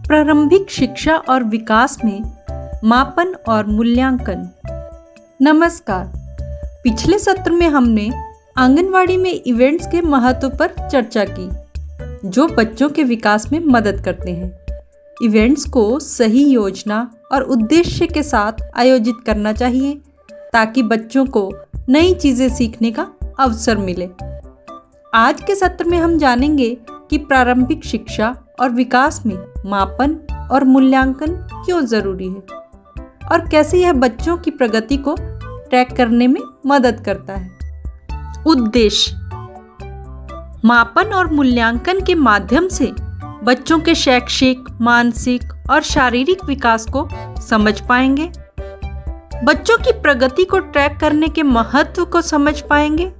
प्रारंभिक शिक्षा और विकास में मापन और मूल्यांकन। नमस्कार। पिछले सत्र में हमने आंगनवाड़ी में इवेंट्स के महत्व पर चर्चा की, जो बच्चों के विकास में मदद करते हैं। इवेंट्स को सही योजना और उद्देश्य के साथ आयोजित करना चाहिए ताकि बच्चों को नई चीज़ें सीखने का अवसर मिले। आज के सत्र में हम जानेंगे कि प्रारंभिक शिक्षा और विकास में मापन और मूल्यांकन क्यों ज़रूरी है और कैसे यह बच्चों की प्रगति को ट्रैक करने में मदद करता है। उद्देश्य: मापन और मूल्यांकन के माध्यम से बच्चों के शैक्षिक, मानसिक और शारीरिक विकास को समझ पाएंगे, बच्चों की प्रगति को ट्रैक करने के महत्व को समझ पाएंगे,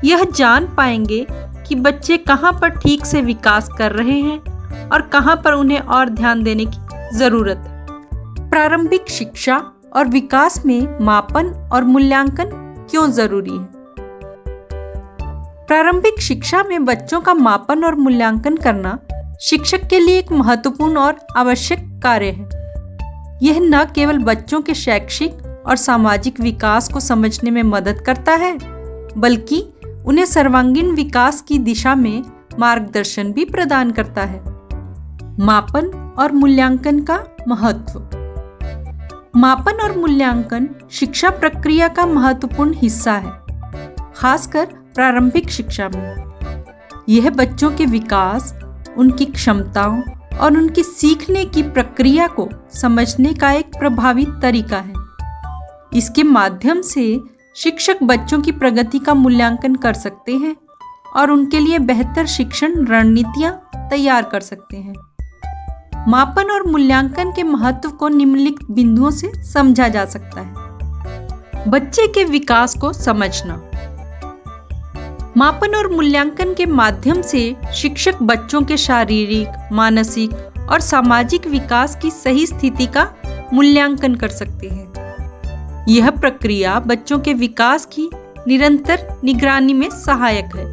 यह जान पाएंगे कि बच्चे कहाँ पर ठीक से विकास कर रहे हैं और कहाँ पर उन्हें और ध्यान देने की ज़रूरत है। प्रारंभिक शिक्षा और विकास में मापन और मूल्यांकन क्यों ज़रूरी है? प्रारंभिक शिक्षा में बच्चों का मापन और मूल्यांकन करना शिक्षक के लिए एक महत्वपूर्ण और आवश्यक कार्य है। यह न केवल बच्चों के शैक्षिक और सामाजिक विकास को समझने में मदद करता है, बल्कि उन्हें सर्वांगीण विकास की दिशा में मार्गदर्शन भी प्रदान करता है। मापन और मूल्यांकन का महत्व। मापन और मूल्यांकन शिक्षा प्रक्रिया का महत्वपूर्ण हिस्सा है, खासकर प्रारंभिक शिक्षा में। यह बच्चों के विकास, उनकी क्षमताओं और उनकी सीखने की प्रक्रिया को समझने का एक प्रभावी तरीका है। इसके माध्यम से शिक्षक बच्चों की प्रगति का मूल्यांकन कर सकते हैं और उनके लिए बेहतर शिक्षण रणनीतियां तैयार कर सकते हैं। मापन और मूल्यांकन के महत्व को निम्नलिखित बिंदुओं से समझा जा सकता है। बच्चे के विकास को समझना। मापन और मूल्यांकन के माध्यम से शिक्षक बच्चों के शारीरिक, मानसिक और सामाजिक विकास की सही स्थिति का मूल्यांकन कर सकते हैं। यह प्रक्रिया बच्चों के विकास की निरंतर निगरानी में सहायक है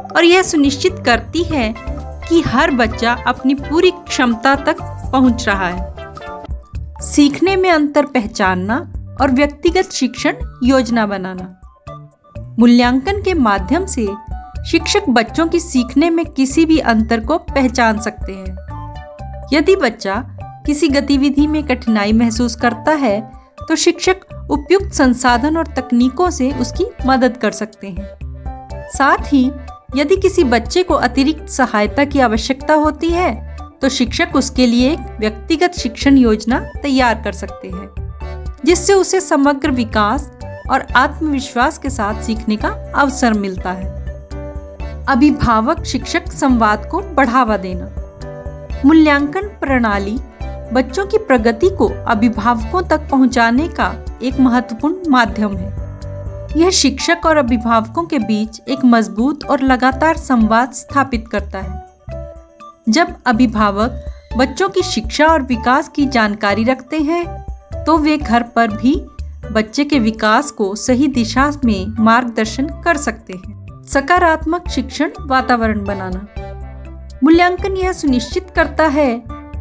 और यह सुनिश्चित करती है कि हर बच्चा अपनी पूरी क्षमता तक पहुंच रहा है। सीखने में अंतर पहचानना और व्यक्तिगत शिक्षण योजना बनाना। मूल्यांकन के माध्यम से शिक्षक बच्चों की सीखने में किसी भी अंतर को पहचान सकते हैं। यदि बच्चा किसी गतिविधि में कठिनाई महसूस करता है, तो शिक्षक उपयुक्त संसाधन और तकनीकों से उसकी मदद कर सकते हैं। साथ ही यदि किसी बच्चे को अतिरिक्त सहायता की आवश्यकता होती है, तो शिक्षक उसके लिए एक व्यक्तिगत शिक्षण योजना तैयार कर सकते हैं, जिससे उसे समग्र विकास और आत्मविश्वास के साथ सीखने का अवसर मिलता है। अभिभावक शिक्षक संवाद को बढ़ावा देना। मूल्यांकन प्रणाली बच्चों की प्रगति को अभिभावकों तक पहुंचाने का एक महत्वपूर्ण माध्यम है। यह शिक्षक और अभिभावकों के बीच एक मजबूत और लगातार संवाद स्थापित करता है। जब अभिभावक बच्चों की शिक्षा और विकास की जानकारी रखते हैं, तो वे घर पर भी बच्चे के विकास को सही दिशा में मार्गदर्शन कर सकते हैं। सकारात्मक शिक्षण वातावरण बनाना। मूल्यांकन यह सुनिश्चित करता है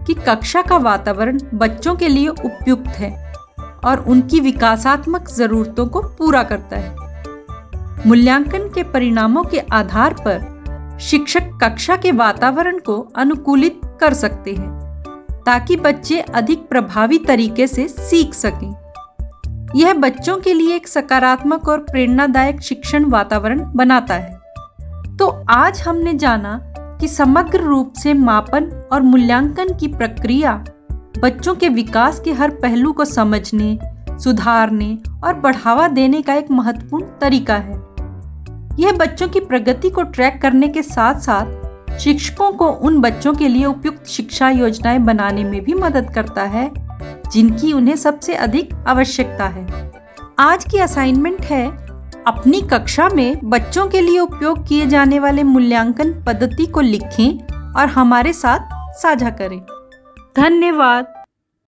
कि कक्षा का वातावरण बच्चों के लिए उपयुक्त है और उनकी विकासात्मक जरूरतों को पूरा करता है। मूल्यांकन के परिणामों के आधार पर शिक्षक कक्षा के वातावरण को अनुकूलित कर सकते हैं, ताकि बच्चे अधिक प्रभावी तरीके से सीख सकें। यह बच्चों के लिए एक सकारात्मक और प्रेरणादायक शिक्षण वातावरण बनाता है। तो आज हमने जाना कि समग्र रूप से मापन और मूल्यांकन की प्रक्रिया बच्चों के विकास के हर पहलू को समझने, सुधारने और बढ़ावा देने का एक महत्वपूर्ण तरीका है। यह बच्चों की प्रगति को ट्रैक करने के साथ साथ शिक्षकों को उन बच्चों के लिए उपयुक्त शिक्षा योजनाएं बनाने में भी मदद करता है, जिनकी उन्हें सबसे अधिक आवश्यकता है। आज की असाइनमेंट है, अपनी कक्षा में बच्चों के लिए उपयोग किए जाने वाले मूल्यांकन पद्धति को लिखें और हमारे साथ साझा करें। धन्यवाद।